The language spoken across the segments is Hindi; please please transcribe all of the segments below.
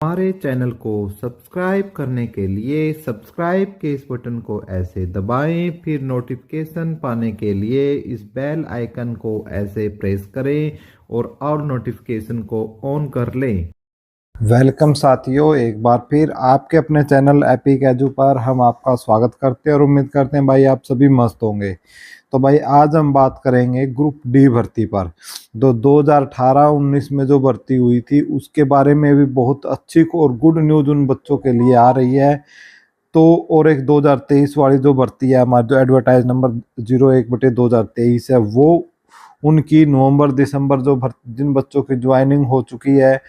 हमारे चैनल को सब्सक्राइब करने के लिए सब्सक्राइब के इस बटन को ऐसे दबाएं, फिर नोटिफिकेशन पाने के लिए इस बेल आइकन को ऐसे प्रेस करें और ऑल नोटिफिकेशन को ऑन कर लें। वेलकम साथियों, एक बार फिर आपके अपने चैनल एपिक एजू पर हम आपका स्वागत करते हैं और उम्मीद करते हैं भाई आप सभी मस्त होंगे। तो भाई आज हम बात करेंगे ग्रुप डी भर्ती पर। 2018-19 में जो भर्ती हुई थी उसके बारे में भी बहुत अच्छी और गुड न्यूज़ उन बच्चों के लिए आ रही है। तो और एक 2023 वाली जो भर्ती है, हमारी जो एडवर्टाइज नंबर 01/2023 है, वो उनकी नवंबर दिसंबर जिन बच्चों की ज्वाइनिंग हो चुकी है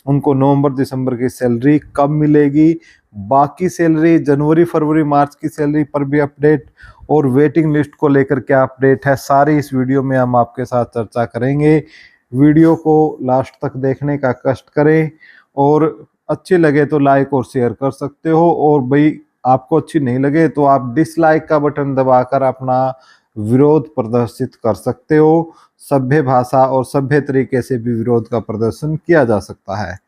उनको नवंबर दिसंबर की सैलरी कब मिलेगी, बाकी सैलरी जनवरी फरवरी मार्च की सैलरी पर भी अपडेट और वेटिंग लिस्ट को लेकर क्या अपडेट है, सारी इस वीडियो में हम आपके साथ चर्चा करेंगे। वीडियो को लास्ट तक देखने का कष्ट करें और अच्छी लगे तो लाइक और शेयर कर सकते हो, और भाई आपको अच्छी नहीं लगे तो आप डिसलाइक का बटन दबाकर अपना विरोध प्रदर्शित कर सकते हो। सभ्य भाषा और सभ्य तरीके से भी विरोध का प्रदर्शन किया जा सकता है।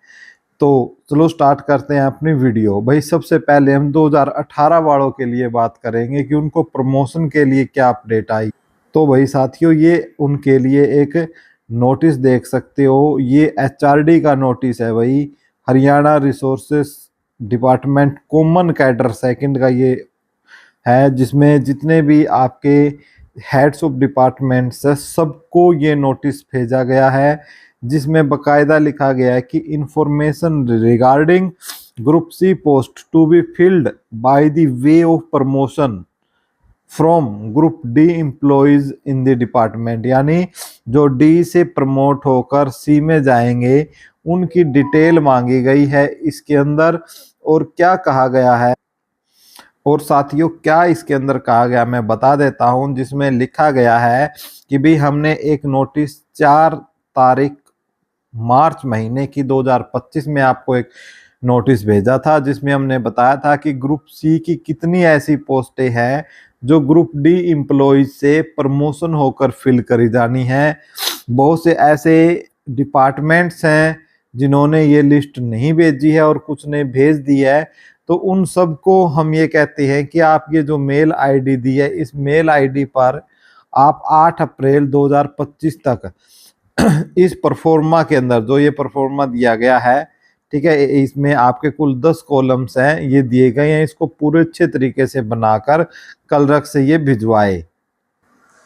तो चलो स्टार्ट करते हैं अपनी वीडियो। भाई सबसे पहले हम 2018 वालों के लिए बात करेंगे कि उनको प्रमोशन के लिए क्या अपडेट आई। तो भाई साथियों, ये उनके लिए एक नोटिस देख सकते हो, ये एचआरडी का नोटिस है भाई, Haryana resources department common cadre second का ये है, जिसमें जितने भी आपके हेड्स ऑफ डिपार्टमेंट्स है सबको ये नोटिस भेजा गया है, जिसमें बकायदा लिखा गया है कि information regarding group C post to be filled by the way of promotion from group D employees in the department, यानी जो डी से प्रमोट होकर सी में जाएंगे उनकी डिटेल मांगी गई है इसके अंदर। और क्या कहा गया है, और साथियों क्या इसके अंदर कहा गया मैं बता देता हूं, जिसमें लिखा गया है कि भी हमने एक नोटिस 4 तारीख मार्च महीने की 2025 में आपको एक नोटिस भेजा था, जिसमें हमने बताया था कि ग्रुप सी की कितनी ऐसी पोस्टें हैं जो ग्रुप डी एम्प्लॉइज से प्रमोशन होकर फिल करी जानी है। बहुत से ऐसे डिपार्टमेंट्स हैं जिन्होंने ये लिस्ट नहीं भेजी है और कुछ ने भेज दी है, तो उन सबको हम ये कहते हैं कि आप ये जो मेल आईडी दी है इस मेल आईडी पर आप 8 अप्रैल 2025 तक इस परफॉर्मा के अंदर जो ये परफॉर्मा दिया गया है, ठीक है, इसमें आपके कुल 10 कॉलम्स हैं ये दिए गए हैं, इसको पूरे अच्छे तरीके से बनाकर कल रख से ये भिजवाए।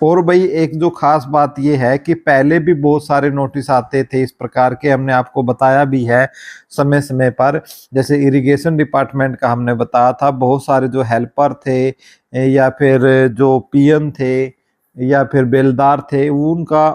और भाई एक जो खास बात ये है कि पहले भी बहुत सारे नोटिस आते थे इस प्रकार के, हमने आपको बताया भी है समय समय पर, जैसे इरिगेशन डिपार्टमेंट का हमने बताया था, बहुत सारे जो हेल्पर थे या फिर जो पीएन थे या फिर बेलदार थे उनका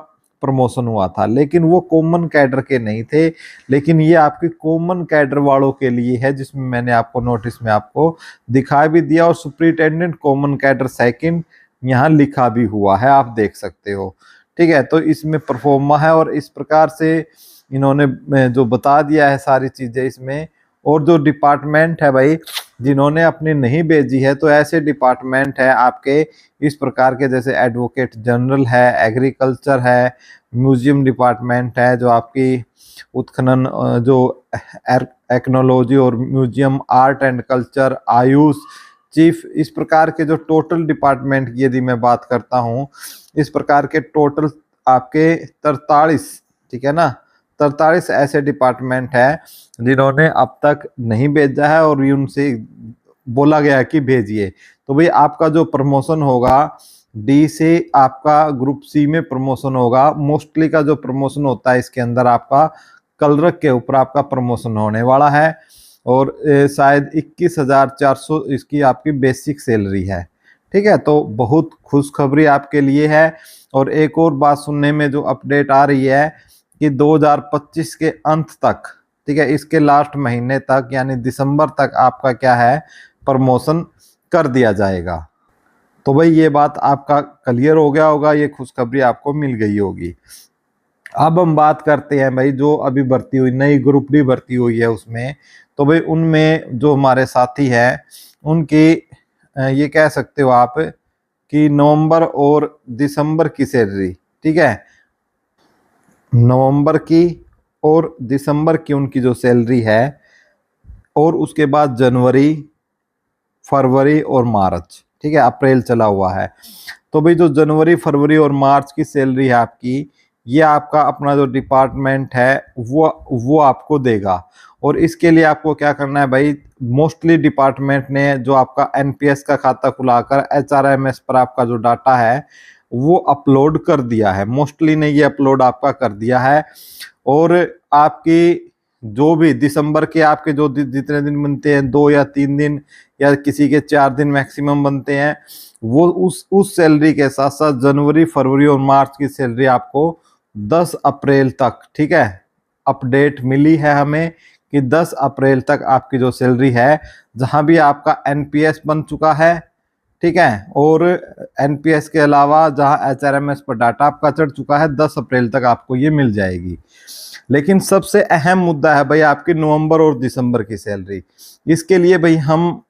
प्रमोशन हुआ था, लेकिन वो कॉमन कैडर के नहीं थे। लेकिन ये आपके कॉमन कैडर वालों के लिए है, जिसमें मैंने आपको नोटिस में आपको दिखा भी दिया, और सुपरिटेंडेंट कॉमन कैडर सेकंड यहाँ लिखा भी हुआ है, आप देख सकते हो। ठीक है, तो इसमें परफॉर्मा है और इस प्रकार से इन्होंने जो बता दिया है सारी चीजें इसमें। और जो डिपार्टमेंट है भाई जिन्होंने अपनी नहीं भेजी है, तो ऐसे डिपार्टमेंट है आपके इस प्रकार के, जैसे एडवोकेट जनरल है, एग्रीकल्चर है, म्यूजियम डिपार्टमेंट है, जो आपकी उत्खनन जो एक्नोलॉजी और museum, art and culture, Ayush, chief, इस प्रकार के जो टोटल डिपार्टमेंट की यदि मैं बात करता हूँ, इस प्रकार के टोटल आपके 43, ठीक है ना, 43 ऐसे डिपार्टमेंट है जिन्होंने अब तक नहीं भेजा है और उनसे बोला गया है कि भेजिए। तो भाई आपका जो प्रमोशन होगा डी से आपका ग्रुप सी में प्रमोशन होगा। मोस्टली का जो प्रमोशन होता है इसके अंदर आपका कलरक के ऊपर आपका प्रमोशन होने वाला है, और शायद 21,400 इसकी आपकी बेसिक सैलरी है। ठीक है, तो बहुत खुशखबरी आपके लिए है। और एक और बात सुनने में जो अपडेट आ रही है कि 2025 के अंत तक, ठीक है, इसके लास्ट महीने तक यानी दिसंबर तक आपका क्या है, प्रमोशन कर दिया जाएगा। तो भाई ये बात आपका क्लियर हो गया होगा, ये खुशखबरी आपको मिल गई होगी। अब हम बात करते हैं भाई जो अभी भर्ती हुई नई ग्रुप डी भर्ती हुई है उसमें, तो भाई उनमें जो हमारे साथी हैं उनकी ये कह सकते हो आप कि नवंबर और दिसंबर की सैलरी, ठीक है, नवंबर की और दिसंबर की उनकी जो सैलरी है और उसके बाद जनवरी, फरवरी और मार्च, ठीक है, अप्रैल चला हुआ है। तो भाई जो जनवरी, फरवरी और मार्च की सैलरी है आपकी, ये आपका अपना जो डिपार्टमेंट है वो आपको देगा। और इसके लिए आपको क्या करना है भाई, मोस्टली डिपार्टमेंट ने जो आपका एनपीएस का खाता खुलाकर एचआरएमएस पर आपका जो डाटा है वो अपलोड कर दिया है, मोस्टली ने ये अपलोड आपका कर दिया है। और आपकी जो भी दिसंबर के आपके जो जितने दिन बनते हैं, 2 या 3 दिन या किसी के 4 दिन मैक्सिमम बनते हैं, वो उस सैलरी के साथ साथ जनवरी, फरवरी और मार्च की सैलरी आपको 10 अप्रैल तक, ठीक है, अपडेट मिली है हमें कि 10 अप्रैल तक आपकी जो सैलरी है, जहां भी आपका एनपीएस बन चुका है, ठीक है, और एनपीएस के अलावा जहां एचआरएमएस पर डाटा आपका चढ़ चुका है, 10 अप्रैल तक आपको ये मिल जाएगी। लेकिन सबसे अहम मुद्दा है भाई आपकी नवंबर और दिसंबर की सैलरी। इसके लिए भाई हम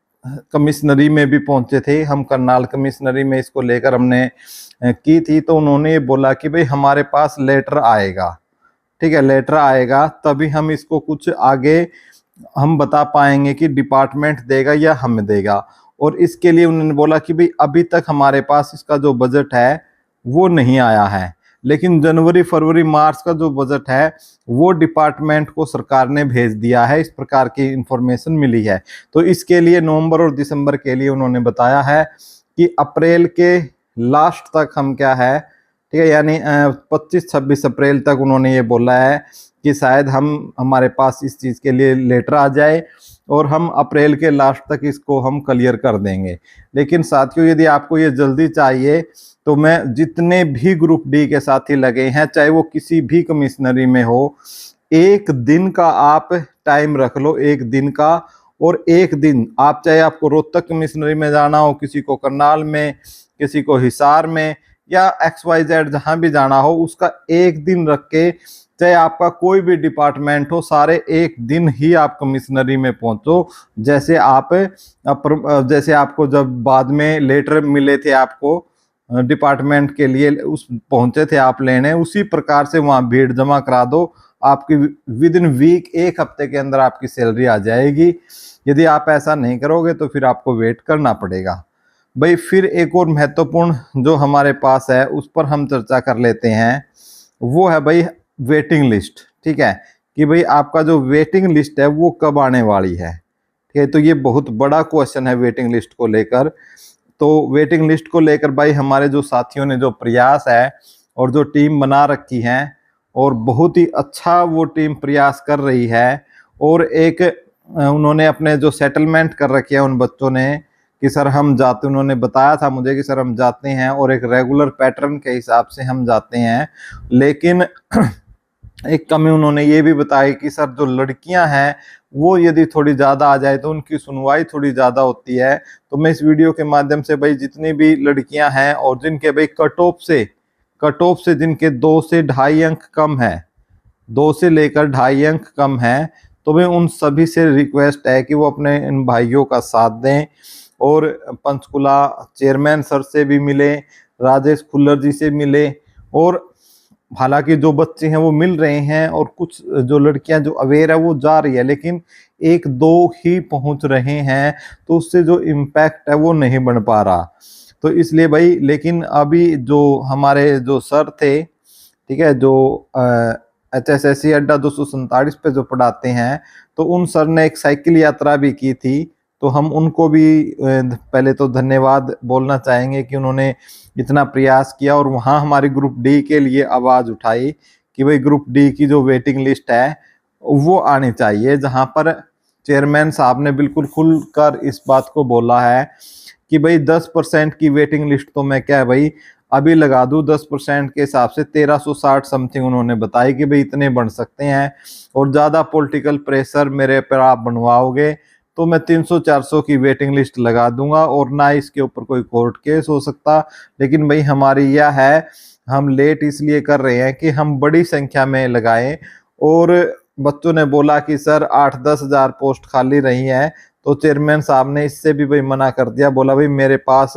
कमिश्नरी में भी पहुंचे थे, हम करनाल कमिश्नरी में इसको लेकर हमने की थी। तो उन्होंने ये बोला कि भाई हमारे पास लेटर आएगा, ठीक है, लेटर आएगा तभी हम इसको कुछ आगे हम बता पाएंगे कि डिपार्टमेंट देगा या हम देगा। और इसके लिए उन्होंने बोला कि भाई अभी तक हमारे पास इसका जो बजट है वो नहीं आया है, लेकिन जनवरी, फरवरी, मार्च का जो बजट है वो डिपार्टमेंट को सरकार ने भेज दिया है, इस प्रकार की इंफॉर्मेशन मिली है। तो इसके लिए नवंबर और दिसंबर के लिए उन्होंने बताया है कि अप्रैल के लास्ट तक हम क्या है, ठीक है, यानी 25-26 अप्रैल तक उन्होंने ये बोला है कि शायद हमारे पास इस चीज़ के लिए लेटर आ जाए और हम अप्रैल के लास्ट तक इसको हम क्लियर कर देंगे। लेकिन साथियों, यदि आपको ये जल्दी चाहिए तो मैं जितने भी ग्रुप डी के साथी लगे हैं, चाहे वो किसी भी कमिश्नरी में हो, एक दिन का आप टाइम रख लो, एक दिन का। और एक दिन आप चाहे आपको रोहतक कमिश्नरी में जाना हो, किसी को करनाल में, किसी को हिसार में, या XYZ जहां भी जाना हो, उसका एक दिन रख के, चाहे आपका कोई भी डिपार्टमेंट हो, सारे एक दिन ही आप कमिश्नरी में पहुंचो। जैसे जैसे आपको जब बाद में लेटर मिले थे आपको डिपार्टमेंट के लिए, उस पहुंचे थे आप लेने, उसी प्रकार से वहां भीड़ जमा करा दो। आपकी विद इन वीक, एक हफ्ते के अंदर आपकी सैलरी आ जाएगी। यदि आप ऐसा नहीं करोगे तो फिर आपको वेट करना पड़ेगा। भाई फिर एक और महत्वपूर्ण जो हमारे पास है उस पर हम चर्चा कर लेते हैं, वो है भाई वेटिंग लिस्ट, ठीक है, कि भाई आपका जो वेटिंग लिस्ट है वो कब आने वाली है, ठीक है। तो ये बहुत बड़ा क्वेश्चन है वेटिंग लिस्ट को लेकर। तो वेटिंग लिस्ट को लेकर भाई हमारे जो साथियों ने जो प्रयास है और जो टीम बना रखी है, और बहुत ही अच्छा वो टीम प्रयास कर रही है। और एक उन्होंने अपने जो सेटलमेंट कर रखी है उन बच्चों ने कि सर हम जाते, उन्होंने बताया था मुझे कि सर हम जाते हैं और एक रेगुलर पैटर्न के हिसाब से हम जाते हैं। लेकिन एक कमी उन्होंने ये भी बताई कि सर जो लड़कियां हैं वो यदि थोड़ी ज़्यादा आ जाए तो उनकी सुनवाई थोड़ी ज़्यादा होती है। तो मैं इस वीडियो के माध्यम से भाई जितनी भी लड़कियां हैं और जिनके भाई कट ऑफ से जिनके 2 से 2.5 अंक कम है, 2 से लेकर 2.5 अंक कम है, तो भाई उन सभी से रिक्वेस्ट है कि वो अपने इन भाइयों का साथ दें। और पंचकुला चेयरमैन सर से भी मिले, राजेश खुल्लर जी से मिले। और हालांकि जो बच्चे हैं वो मिल रहे हैं और कुछ जो लड़कियां जो अवेयर है वो जा रही है, लेकिन 1-2 ही पहुंच रहे हैं, तो उससे जो इम्पैक्ट है वो नहीं बन पा रहा। तो इसलिए भाई, लेकिन अभी जो हमारे जो सर थे, ठीक है, जो HSSC अड्डा 247 पे जो पढ़ाते हैं, तो उन सर ने एक साइकिल यात्रा भी की थी। तो हम उनको भी पहले तो धन्यवाद बोलना चाहेंगे कि उन्होंने इतना प्रयास किया और वहाँ हमारी ग्रुप डी के लिए आवाज़ उठाई कि भाई ग्रुप डी की जो वेटिंग लिस्ट है वो आनी चाहिए, जहाँ पर चेयरमैन साहब ने बिल्कुल खुलकर इस बात को बोला है कि भाई 10% की वेटिंग लिस्ट तो मैं क्या है भाई अभी लगा दूं, 10% के हिसाब से 1360 समथिंग उन्होंने बताई कि भाई इतने बन सकते हैं। और ज़्यादा पॉलिटिकल प्रेशर मेरे पर आप बनवाओगे तो मैं 300-400 की वेटिंग लिस्ट लगा दूंगा और ना इसके ऊपर कोई कोर्ट केस हो सकता। लेकिन भाई हमारी यह है, हम लेट इसलिए कर रहे हैं कि हम बड़ी संख्या में लगाएं। और बच्चों ने बोला कि सर 8-10 हज़ार पोस्ट खाली रही हैं, तो चेयरमैन साहब ने इससे भी भाई मना कर दिया, बोला भाई मेरे पास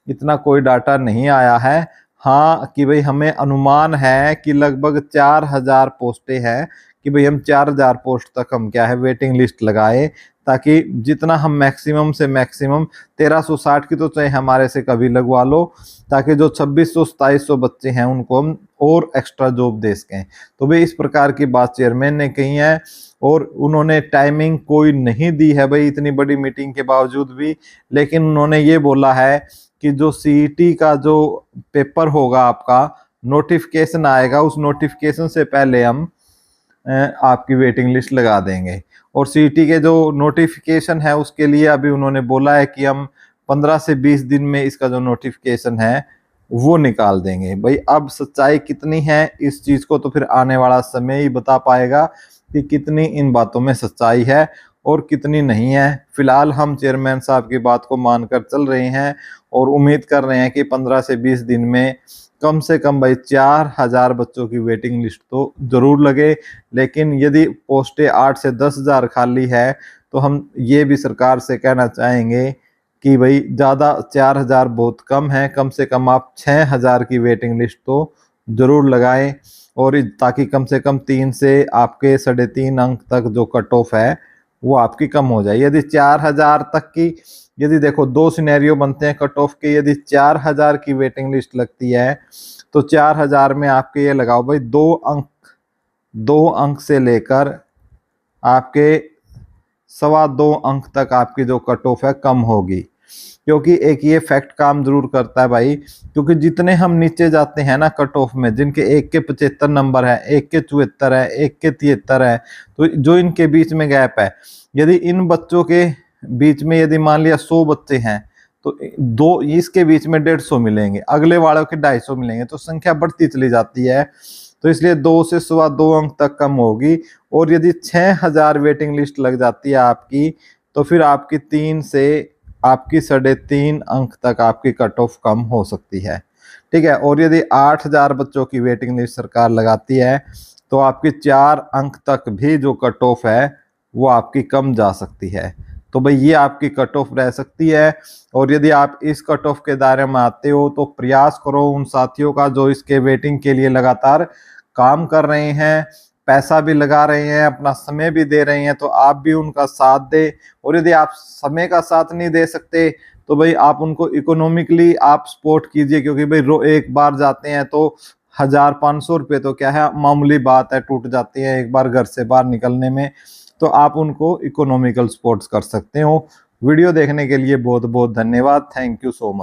इतना कोई डाटा नहीं आया है। हाँ कि भाई हमें अनुमान है कि लगभग 4000 पोस्टें हैं कि भाई हम 4000 पोस्ट तक हम क्या है वेटिंग लिस्ट लगाए, ताकि जितना हम मैक्सिमम से मैक्सिमम 1360 की तो चाहे हमारे से कभी लगवा लो, ताकि जो 2600-2700 बच्चे हैं उनको हम और एक्स्ट्रा जॉब दे सकें। तो भाई इस प्रकार की बात चेयरमैन ने कही है, और उन्होंने टाइमिंग कोई नहीं दी है भाई इतनी बड़ी मीटिंग के बावजूद भी, लेकिन उन्होंने ये बोला है कि जो सीईटी का जो पेपर होगा आपका नोटिफिकेशन आएगा, उस नोटिफिकेशन से पहले हम आपकी वेटिंग लिस्ट लगा देंगे। और सीईटी के जो नोटिफिकेशन है उसके लिए अभी उन्होंने बोला है कि हम 15 से 20 दिन में इसका जो नोटिफिकेशन है वो निकाल देंगे। भाई अब सच्चाई कितनी है इस चीज को तो फिर आने वाला समय ही बता पाएगा कि कितनी इन बातों में सच्चाई है और कितनी नहीं है। फिलहाल हम चेयरमैन साहब की बात को मानकर चल रहे हैं और उम्मीद कर रहे हैं कि 15 से 20 दिन में कम से कम भाई 4000 बच्चों की वेटिंग लिस्ट तो जरूर लगे। लेकिन यदि पोस्टें 8 से 10,000 खाली है तो हम ये भी सरकार से कहना चाहेंगे कि भाई ज़्यादा 4000 बहुत कम है, कम से कम आप 6000 की वेटिंग लिस्ट तो जरूर लगाएं, और ताकि कम से कम 3 से आपके 3.5 अंक तक जो कट ऑफ है वो आपकी कम हो जाए। यदि 4000 तक की, यदि देखो दो सिनेरियो बनते हैं कट ऑफ के, यदि 4000 की वेटिंग लिस्ट लगती है तो 4000 में आपके ये लगाओ भाई 2 अंक से लेकर आपके 2.25 अंक तक आपकी जो कट ऑफ है कम होगी। क्योंकि एक ये फैक्ट काम जरूर करता है भाई, क्योंकि जितने हम नीचे जाते हैं ना कट ऑफ में, जिनके एक के 75 नंबर है, एक के 74 है, एक के 73 है, तो जो इनके बीच में गैप है, यदि इन बच्चों के बीच में यदि मान लिया 100 बच्चे हैं तो दो इसके बीच में 150 मिलेंगे, अगले वालों के 250 मिलेंगे, तो संख्या बढ़ती चली जाती है। तो इसलिए 2 से 2.25 अंक तक कम होगी। और यदि 6000 वेटिंग लिस्ट लग जाती है आपकी, तो फिर आपकी 3 से आपकी 3.5 अंक तक आपकी कट ऑफ कम हो सकती है। ठीक है। और यदि 8000 बच्चों की वेटिंग लिस्ट सरकार लगाती है तो आपकी 4 अंक तक भी जो कट ऑफ है वो आपकी कम जा सकती है। तो भाई ये आपकी कट ऑफ रह सकती है। और यदि आप इस कट ऑफ के दायरे में आते हो तो प्रयास करो उन साथियों का जो इसके वेटिंग के लिए लगातार काम कर रहे हैं, पैसा भी लगा रहे हैं, अपना समय भी दे रहे हैं, तो आप भी उनका साथ दे। और यदि आप समय का साथ नहीं दे सकते तो भाई आप उनको इकोनॉमिकली आप सपोर्ट कीजिए, क्योंकि भाई एक बार जाते हैं तो 1500 रुपये तो क्या है मामूली बात है, टूट जाती है एक बार घर से बाहर निकलने में। तो आप उनको इकोनॉमिकल सपोर्ट्स कर सकते हो। वीडियो देखने के लिए बहुत बहुत धन्यवाद। Thank you so much.